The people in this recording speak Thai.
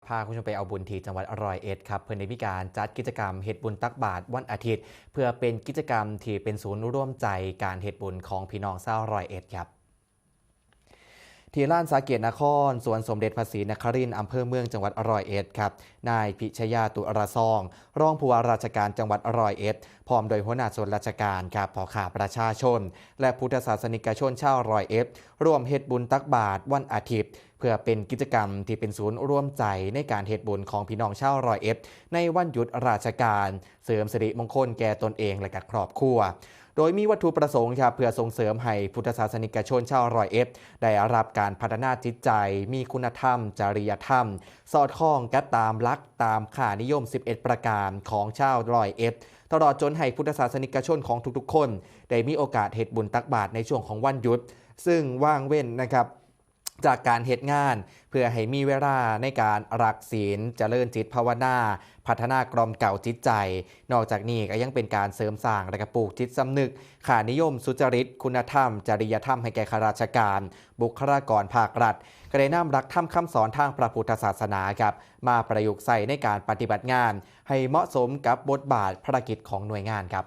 พาคุณผู้ชมไปเอาบุญที่จังหวัดร้อยเอ็ดครับเพื่อในพิการจัดกิจกรรมเฮ็ดบุญตักบาตรวันอาทิตย์เพื่อเป็นกิจกรรมที่เป็นศูนย์ร่วมใจการเฮ็ดบุญของพี่น้องชาวร้อยเอ็ดครับที่ลานสาเกตนครสวนสมเด็จพระศรีนครินทร์อำเภอเมืองจังหวัดร้อยเอ็ดครับนายพิชยาตุระซองรองผู้ว่าราชการจังหวัดร้อยเอ็ดพร้อมโดยหัวหน้าส่วนราชการครับพ่อข้าประชาชนและพุทธศาสนิกชนชาวร้อยเอ็ดร่วมเฮ็ดบุญตักบาตรวันอาทิตย์เพื่อเป็นกิจกรรมที่เป็นศูนย์ร่วมใจในการเฮ็ดบุญของพี่น้องชาวร้อยเอ็ดในวันหยุดราชการเสริมสิริมงคลแก่ตนเองและกับครอบครัวโดยมีวัตถุประสงค์ครับเพื่อส่งเสริมให้พุทธศาสนิกชนชาวร้อยเอ็ดได้รับการพัฒนาจิตใจมีคุณธรรมจริยธรรมสอดคล้องกับตามหลักตามค่านิยม11ประการของชาวร้อยเอ็ดตลอดจนให้พุทธศาสนิกชนของทุกๆคนได้มีโอกาสเฮ็ดบุญตักบาตรในช่วงของวันหยุดซึ่งว่างเว้นนะครับจากการเฮ็ดงานเพื่อให้มีเวลาในการรักศีลเจริญจิตภาวนาพัฒนากรอมเก่าจิตใจนอกจากนี้ก็ยังเป็นการเสริมสร้างและปลูกจิตสำนึกค่านิยมสุจริตคุณธรรมจริยธรรมให้แก่ข้าราชการบุคลากรภาครัฐก็ได้นำหลักธรรมคำสอนทางพระพุทธศาสนาครับมาประยุกต์ใส่ในการปฏิบัติงานให้เหมาะสมกับบทบาทภารกิจของหน่วยงานครับ